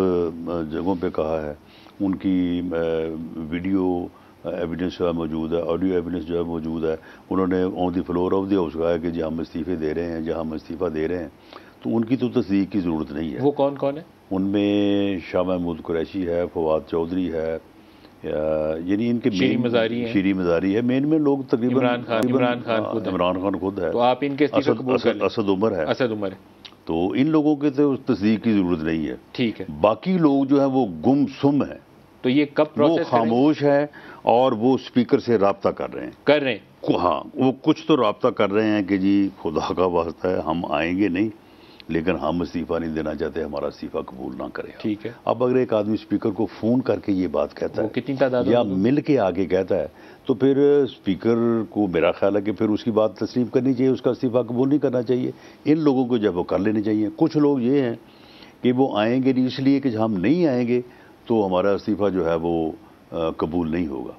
جگہوں پہ کہا ہے. ان کی ویڈیو ایویڈنس جو ہے موجود ہے, آڈیو ایویڈنس جو ہے موجود ہے. انہوں نے آن دی فلور آف دی ہاؤس کہا ہے کہ جی ہم استعفے دے رہے ہیں, جہاں ہم استعفیٰ دے رہے ہیں. تو ان کی تو تصدیق کی ضرورت نہیں ہے. وہ کون کون ہے؟ ان میں شاہ محمود قریشی ہے, فواد چودھری ہے, یعنی ان کے شیریں مزاری ہے. مین لوگ تقریباً عمران خان خود ہے. تو آپ ان کے استعفے قبول کر لیں. اسد عمر ہے. تو ان لوگوں کے تو تصدیق کی ضرورت نہیں ہے. ٹھیک ہے. باقی لوگ جو ہیں وہ گم سم ہیں, تو یہ کب پروسیس, وہ خاموش ہے اور وہ اسپیکر سے رابطہ کر رہے ہیں. ہاں, وہ کچھ تو رابطہ کر رہے ہیں کہ جی خدا کا واسطہ ہے ہم آئیں گے نہیں, لیکن ہم استعفیٰ نہیں دینا چاہتے, ہمارا استعفیٰ قبول نہ کریں. ٹھیک ہے. اب اگر ایک آدمی اسپیکر کو فون کر کے یہ بات کہتا ہے, کتنی تعداد یا مل کے آگے کہتا ہے, تو پھر اسپیکر کو میرا خیال ہے کہ پھر اس کی بات تسلیم کرنی چاہیے, اس کا استعفیٰ قبول نہیں کرنا چاہیے. ان لوگوں کو جب وہ کر لینے چاہیے. کچھ لوگ یہ ہیں کہ وہ آئیں گے نہیں اس لیے کہ ہم نہیں آئیں گے تو ہمارا استعفیٰ جو ہے وہ قبول نہیں ہوگا.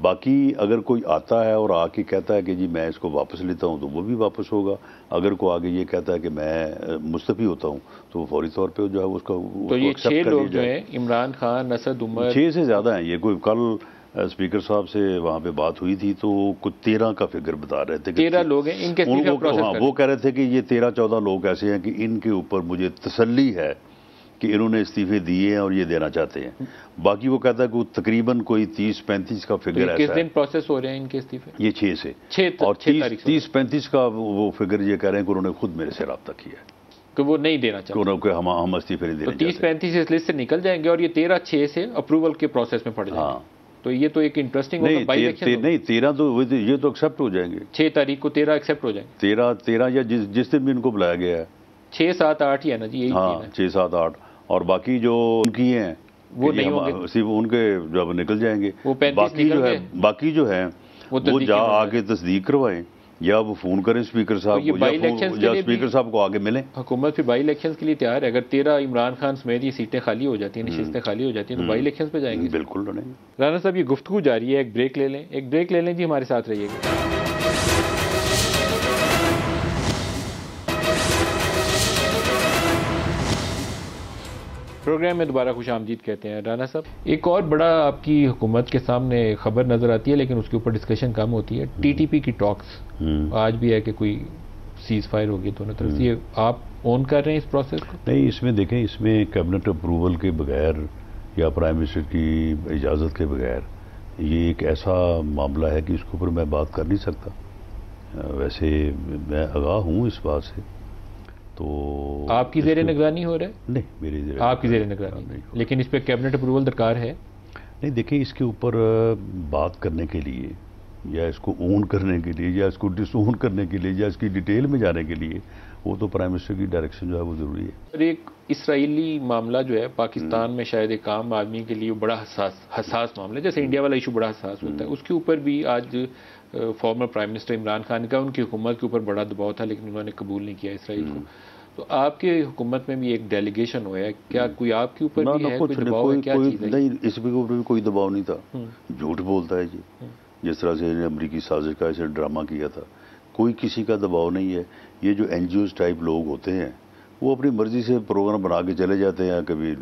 باقی اگر کوئی آتا ہے اور آ کے کہتا ہے کہ جی میں اس کو واپس لیتا ہوں تو وہ بھی واپس ہوگا. اگر کوئی آگے یہ کہتا ہے کہ میں مستعفی ہوتا ہوں تو وہ فوری طور پہ جو ہے اس کا. تو یہ 6 لوگ جو ہیں, عمران خان, اسد عمر, 6 سے زیادہ ہیں. یہ کوئی کل اسپیکر صاحب سے وہاں پہ بات ہوئی تھی تو کچھ 13 کا فگر بتا رہے تھے. 13 لوگ ہیں ان کے استعفے پروسیس. وہ کہہ رہے تھے کہ یہ 13-14 لوگ ایسے ہیں کہ ان کے اوپر مجھے تسلی ہے کہ انہوں نے استعفے دیے ہیں اور یہ دینا چاہتے ہیں. باقی وہ کہتا ہے کہ تقریباً کوئی 30-35 کا فگر ایسا ہے. کس دن پروسیس ہو رہے ہیں ان کے استعفے؟ یہ 6 سے. اور 30-35 کا وہ فگر یہ کہہ رہے ہیں کہ انہوں نے خود میرے سے رابطہ کیا ہے کہ وہ نہیں دینا چاہتے, کہ ہم استعفے نہیں دینا چاہتے. 30-35 اس لسٹ سے نکل جائیں گے اور یہ 13 6 سے اپروول کے پروسیس میں پڑ جائیں گے. تو یہ تو ایک انٹرسٹنگ ہوگا. نہیں 13 تو یہ تو ایکسیپٹ ہو جائیں گے. 6 تاریخ کو 13 ایکسیپٹ ہو جائیں گے. 13 یا جس دن بھی ان کو بلایا گیا ہے. 6 7 8 ہی ہے نا جی. ہاں 6 7 8. اور باقی جو ان کی ہیں وہ نہیں ہوں گے, صرف ان کے جب نکل جائیں گے. باقی جو ہے وہ جا آگے تصدیق کروائیں یا وہ فون کریں اسپیکر صاحب کو یا اسپیکر صاحب کو آگے ملیں. حکومت پھر بائی الیکشنز کے لیے تیار ہے. اگر 13 عمران خان سمیت یہ سیٹیں خالی ہو جاتی ہیں, نشستیں خالی ہو جاتی ہیں, تو بائی الیکشنز پہ جائیں گے. بالکل لڑیں گے. رانا صاحب یہ گفتگو جاری ہے, ایک بریک لے لیں جی, ہمارے ساتھ رہیے گا. پروگرام میں دوبارہ خوش آمدید کہتے ہیں رانا صاحب. ایک اور بڑا آپ کی حکومت کے سامنے خبر نظر آتی ہے لیکن اس کے اوپر ڈسکشن کم ہوتی ہے, ٹی ٹی پی کی ٹاکس آج بھی ہے کہ کوئی سیز فائر ہوگی دونوں طرف سے, یہ آپ اون کر رہے ہیں اس پروسیس کو؟ نہیں, اس میں دیکھیں, اس میں کیبنٹ اپروول کے بغیر یا پرائم منسٹر کی اجازت کے بغیر یہ ایک ایسا معاملہ ہے کہ اس کے اوپر میں بات کر نہیں سکتا. ویسے میں آگاہ ہوں اس بات سے. تو آپ کی زیر نگرانی ہو رہا ہے؟ نہیں, میری زیر آپ کی زیر نگرانی نہیں, لیکن اس پہ کیبنٹ اپروول درکار ہے. نہیں, دیکھیں, اس کے اوپر بات کرنے کے لیے یا اس کو اون کرنے کے لیے یا اس کو ڈس اون کرنے کے لیے یا اس کی ڈیٹیل میں جانے کے لیے وہ تو پرائم منسٹر کی ڈائریکشن جو ہے وہ ضروری ہے. اور ایک اسرائیلی معاملہ جو ہے پاکستان میں شاید ایک عام آدمی کے لیے بڑا حساس معاملہ ہے, جیسے انڈیا والا ایشو بڑا حساس ہوتا ہے, اس کے اوپر بھی آج former prime minister Imran Khan کا ان کی حکومت کے اوپر بڑا دباؤ تھا لیکن انہوں نے قبول نہیں کیا اسرائیل کو. تو آپ کے حکومت میں بھی ایک ڈیلیگیشن ہوا ہے, کیا کوئی آپ کے اوپر بھی ہے کوئی دباؤ ہے, کیا چیز ہے؟ نہیں, اس کے اوپر بھی کوئی دباؤ نہیں تھا. جھوٹ بولتا ہے جی, جس طرح سے امریکی سازش کا اسے ڈرامہ کیا تھا. کوئی کسی کا دباؤ نہیں ہے. یہ جو این جی اوز ٹائپ لوگ ہوتے ہیں وہ اپنی مرضی سے پروگرام بنا کے چلے جاتے ہیں, کبھی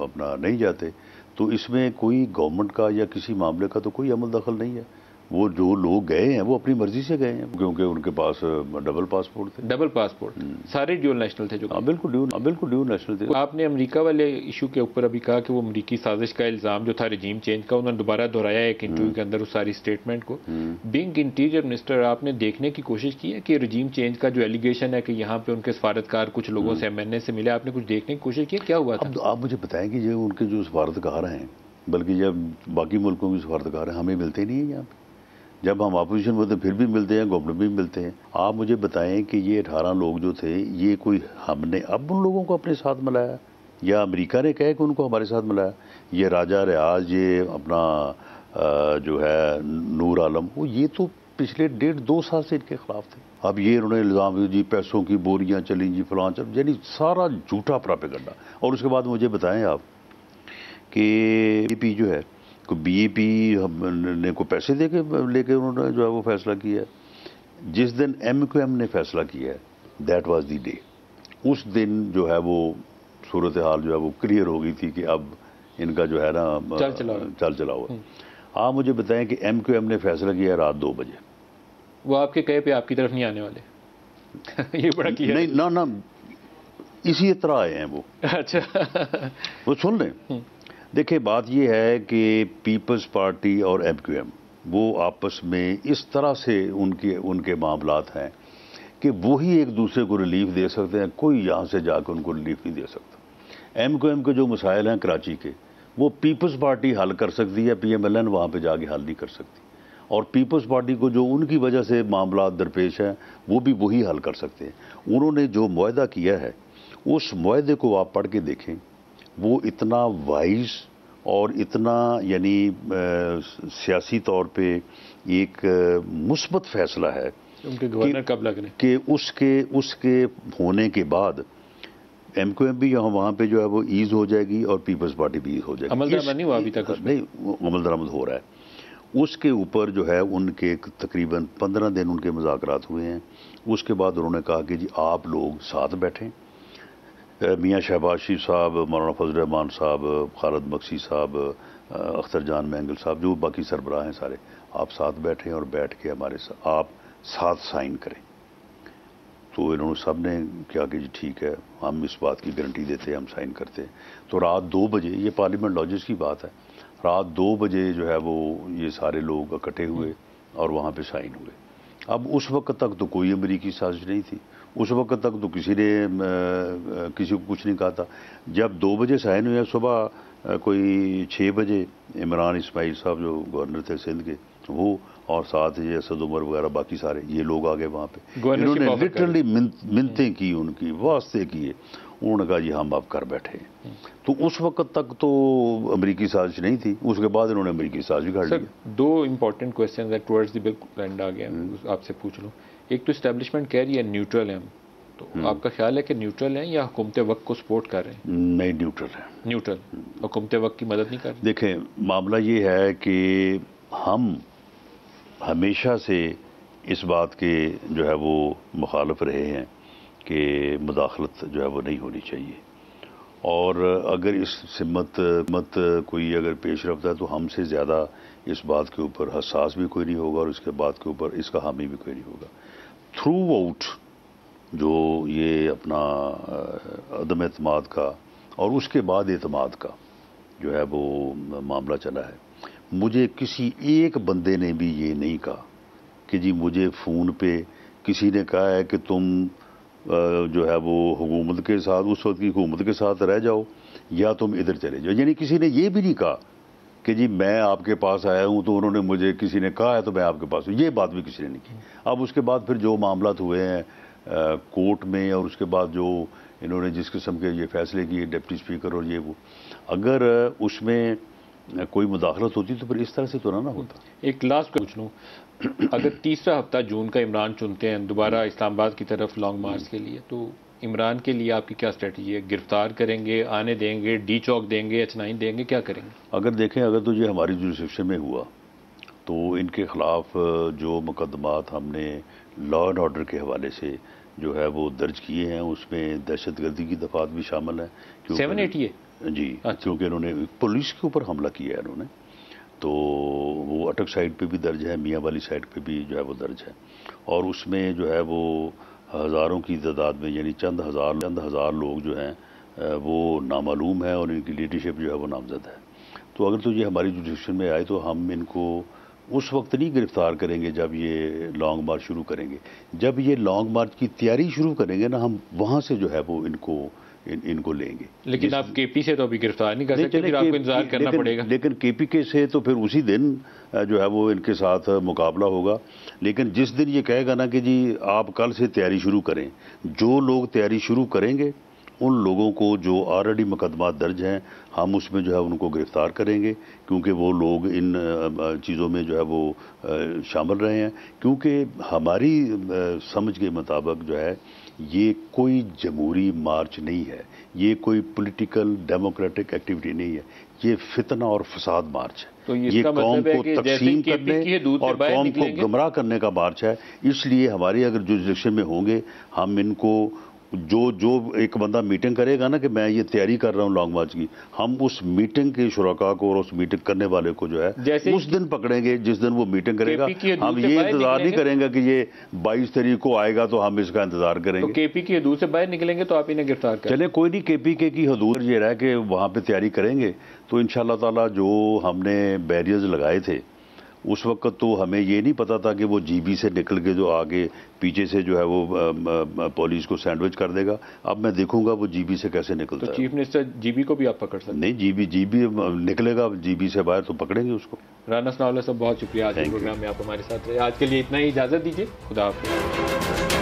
اپنا نہیں جاتے. تو اس میں کوئی گورنمنٹ کا یا کسی معاملے کا تو کوئی عمل دخل نہیں ہے. وہ جو لوگ گئے ہیں وہ اپنی مرضی سے گئے ہیں کیونکہ ان کے پاس ڈبل پاسپورٹ تھے. ڈبل پاسپورٹ سارے ڈیول نیشنل تھے جو بالکل ڈیول نیشنل تھے. آپ نے امریکہ والے ایشو کے اوپر ابھی کہا کہ وہ امریکی سازش کا الزام جو تھا رجیم چینج کا, انہوں نے دوبارہ دہرایا ایک انٹرویو کے اندر اس ساری اسٹیٹمنٹ کو. بینگ انٹیریئر منسٹر, آپ نے دیکھنے کی کوشش کی ہے کہ رجیم چینج کا جو ایلیگیشن ہے کہ یہاں پہ ان کے سفارتکار کچھ لوگوں سے MNA سے ملے, آپ نے کچھ دیکھنے کی کوشش کی, کیا ہوا تھا؟ اب آپ مجھے بتائیں کہ جو ان کے جو سفارتکار ہیں, بلکہ جب باقی ملکوں کے سفارتکار ہیں, ہمیں ملتے نہیں ہیں یہاں پہ. جب ہم اپوزیشن میں ہوتے ہیں پھر بھی ملتے ہیں, گورنمنٹ بھی ملتے ہیں. آپ مجھے بتائیں کہ یہ 18 لوگ جو تھے, یہ کوئی ہم نے اب ان لوگوں کو اپنے ساتھ ملایا یا امریکہ نے کہا کہ ان کو ہمارے ساتھ ملایا؟ یہ راجہ ریاض, یہ اپنا جو ہے نور عالم, وہ یہ تو پچھلے 1.5-2 سال سے ان کے خلاف تھے. اب یہ انہوں نے الزام جی پیسوں کی بوریاں چلیں جی فلاں چل, یعنی سارا جھوٹا پراپیگنڈا. اور اس کے بعد مجھے بتائیں آپ کہ بی پی جو ہے, بی اے پی نے کو پیسے دے کے لے کے انہوں نے جو ہے وہ فیصلہ کیا ہے. جس دن MQM نے فیصلہ کیا ہے, دیٹ واز دی ڈے. اس دن جو ہے وہ صورتحال جو ہے وہ کلیئر ہو گئی تھی کہ اب ان کا جو ہے نا چل چلا ہوا. آپ مجھے بتائیں کہ MQM نے فیصلہ کیا ہے رات 2 بجے. وہ آپ کے کہے پہ آپ کی طرف نہیں آنے والے؟ یہ بڑا کیا نہیں, نہ اسی طرح آئے ہیں وہ. اچھا, وہ سن لیں. دیکھیں, بات یہ ہے کہ پیپلز پارٹی اور MQM وہ آپس میں اس طرح سے ان کے معاملات ہیں کہ وہی ایک دوسرے کو ریلیف دے سکتے ہیں, کوئی یہاں سے جا کے ان کو ریلیف نہیں دے سکتا. MQM کے جو مسائل ہیں کراچی کے, وہ پیپلز پارٹی حل کر سکتی ہے, PMLN وہاں پہ جا کے حل نہیں کر سکتی. اور پیپلز پارٹی کو جو ان کی وجہ سے معاملات درپیش ہیں وہ بھی وہی حل کر سکتے ہیں. انہوں نے جو معاہدہ کیا ہے, اس معاہدے کو آپ پڑھ کے دیکھیں, وہ اتنا وائز اور اتنا یعنی سیاسی طور پہ ایک مثبت فیصلہ ہے ان کے گورنر کب لگ رہے کہ اس کے ہونے کے بعد MQM بھی وہاں پہ جو ہے وہ ایز ہو جائے گی اور پیپلز پارٹی بھی ایز ہو جائے گی. عمل درآمد نہیں ہوا ابھی تک؟ نہیں, عمل درآمد ہو رہا ہے. اس کے اوپر جو ہے ان کے تقریباً 15 دن ان کے مذاکرات ہوئے ہیں. اس کے بعد انہوں نے کہا کہ جی آپ لوگ ساتھ بیٹھیں, میاں شہباز شریف صاحب, مولانا فضل الرحمان صاحب, خالد مکسی صاحب, اختر جان مینگل صاحب, جو باقی سربراہ ہیں سارے, آپ ساتھ بیٹھیں اور بیٹھ کے ہمارے ساتھ آپ ساتھ سائن کریں. تو انہوں نے سب نے کیا کہ جی ٹھیک ہے, ہم اس بات کی گارنٹی دیتے ہیں, ہم سائن کرتے ہیں. تو رات 2 بجے, یہ پارلیمنٹ لاجز کی بات ہے, رات 2 بجے جو ہے وہ یہ سارے لوگ اکٹھے ہوئے اور وہاں پہ سائن ہوئے. اب اس وقت تک تو کوئی امریکی سازش نہیں تھی, اس وقت تک تو کسی نے کسی کو کچھ نہیں کہا تھا. جب 2 بجے سائن ہوئے, صبح کوئی 6 بجے عمران اسماعیل صاحب جو گورنر تھے سندھ کے, وہ اور ساتھ یہ اسد عمر وغیرہ باقی سارے یہ لوگ آگے وہاں پہ, انہوں نے لٹرلی منتیں کی, ان کی واسطے کیے. انہوں نے کہا جی ہم اب کر بیٹھے. تو اس وقت تک تو امریکی سازش نہیں تھی, اس کے بعد انہوں نے امریکی سازش گھڑ لی. 2 امپورٹنٹ کویسچنز ہیں ٹورڈز دی بالکل اینڈ آ گیا, آپ سے پوچھ لوں. ایک تو اسٹیبلشمنٹ کہہ رہی ہے نیوٹرل ہیں, تو آپ کا خیال ہے کہ نیوٹرل ہیں یا حکومت وقت کو سپورٹ کر رہے ہیں؟ نہیں, نیوٹرل ہے. نیوٹرل, حکومت وقت کی مدد نہیں کر رہے. دیکھیں, معاملہ یہ ہے کہ ہم ہمیشہ سے اس بات کے جو ہے وہ مخالف رہے ہیں کہ مداخلت جو ہے وہ نہیں ہونی چاہیے. اور اگر اس سمت کوئی اگر پیش رفت ہے تو ہم سے زیادہ اس بات کے اوپر حساس بھی کوئی نہیں ہوگا اور اس کے بات کے اوپر اس کا حامی بھی کوئی نہیں ہوگا. تھرو آؤٹ جو یہ اپنا عدم اعتماد کا اور اس کے بعد اعتماد کا جو ہے وہ معاملہ چلا ہے، مجھے کسی ایک بندے نے بھی یہ نہیں کہا کہ جی مجھے فون پہ کسی نے کہا ہے کہ تم جو ہے وہ حکومت کے ساتھ، اس وقت کی حکومت کے ساتھ رہ جاؤ یا تم ادھر چلے جاؤ. یعنی کسی نے یہ بھی نہیں کہا کہ جی میں آپ کے پاس آیا ہوں تو انہوں نے مجھے کسی نے کہا ہے تو میں آپ کے پاس ہوں، یہ بات بھی کسی نے نہیں کی. اب اس کے بعد پھر جو معاملات ہوئے ہیں کورٹ میں اور اس کے بعد جو انہوں نے جس قسم کے یہ فیصلے کیے ڈپٹی اسپیکر اور یہ وہ، اگر اس میں کوئی مداخلت ہوتی تو پھر اس طرح سے تو نہ ہوتا. ایک لاسٹ پوچھ لوں، اگر تیسرا ہفتہ جون کا عمران چنتے ہیں دوبارہ اسلام آباد کی طرف لانگ مارچ کے لیے، تو عمران کے لیے آپ کی کیا اسٹریٹجی ہے؟ گرفتار کریں گے، آنے دیں گے، ڈی چوک دیں گے، H9 دیں گے، کیا کریں گے؟ اگر دیکھیں اگر تو یہ ہماری جورسڈکشن میں ہوا تو ان کے خلاف جو مقدمات ہم نے لا اینڈ آرڈر کے حوالے سے جو ہے وہ درج کیے ہیں اس میں دہشت گردی کی دفعات بھی شامل ہیں. 780 جی کیونکہ انہوں نے پولیس کے اوپر حملہ کیا ہے انہوں نے، تو وہ اٹک سائڈ پہ بھی درج ہے، میاں والی سائڈ پہ بھی جو ہے وہ درج ہے، اور اس میں جو ہے وہ ہزاروں کی تعداد میں یعنی چند ہزار لوگ جو ہیں وہ نامعلوم ہیں اور ان کی لیڈرشپ جو ہے وہ نامزد ہے. تو اگر تو یہ ہماری جورسڈکشن میں آئے تو ہم ان کو اس وقت نہیں گرفتار کریں گے جب یہ لانگ مارچ شروع کریں گے. جب یہ لانگ مارچ کی تیاری شروع کریں گے نا ہم وہاں سے جو ہے وہ ان کو لیں گے. لیکن آپ کے پی سے تو ابھی گرفتار نہیں کر سکتے، پھر آپ کو انتظار کرنا پڑے گا. لیکن کے پی کے سے تو پھر اسی دن جو ہے وہ ان کے ساتھ مقابلہ ہوگا. لیکن جس دن یہ کہے گا نا کہ جی آپ کل سے تیاری شروع کریں، جو لوگ تیاری شروع کریں گے ان لوگوں کو جو آلریڈی مقدمات درج ہیں ہم اس میں جو ہے ان کو گرفتار کریں گے، کیونکہ وہ لوگ ان چیزوں میں جو ہے وہ شامل رہے ہیں. کیونکہ ہماری سمجھ کے مطابق جو ہے یہ کوئی جمہوری مارچ نہیں ہے، یہ کوئی پولیٹیکل ڈیموکریٹک ایکٹیویٹی نہیں ہے، یہ فتنہ اور فساد مارچ ہے. تو یہ قوم کو تقسیم کرنے اور قوم کو گمراہ کرنے کا مارچ ہے. اس لیے ہماری اگر جورسڈکشن میں ہوں گے ہم ان کو جو ایک بندہ میٹنگ کرے گا نا کہ میں یہ تیاری کر رہا ہوں لانگ مارچ کی، ہم اس میٹنگ کے شرکاء کو اور اس میٹنگ کرنے والے کو جو ہے اس دن پکڑیں گے جس دن وہ میٹنگ کرے گا. ہم یہ انتظار نہیں کریں گے کہ یہ 22 تاریخ کو آئے گا تو ہم اس کا انتظار کریں گے. کے پی کی حدود سے باہر نکلیں گے تو آپ انہیں گرفتار کریں. چلیں کوئی نہیں، کے پی کے کی حدود یہ رہا کہ وہاں پہ تیاری کریں گے تو انشاءاللہ تعالی جو ہم نے بیریئرز لگائے تھے اس وقت تو ہمیں یہ نہیں پتا تھا کہ وہ جی بی سے نکل کے جو آگے پیچھے سے جو ہے وہ پولیس کو سینڈوچ کر دے گا. اب میں دیکھوں گا وہ جی بی سے کیسے نکلتا ہے. چیف منسٹر جی بی کو بھی آپ پکڑ سکتے؟ نہیں، جی بی نکلے گا جی بی سے باہر تو پکڑیں گے اس کو. رانا ثناءاللہ صاحب بہت شکریہ، آج کے پروگرام میں آپ ہمارے ساتھ رہے. آج کے لیے اتنا ہی، اجازت دیجیے، خدا حافظ.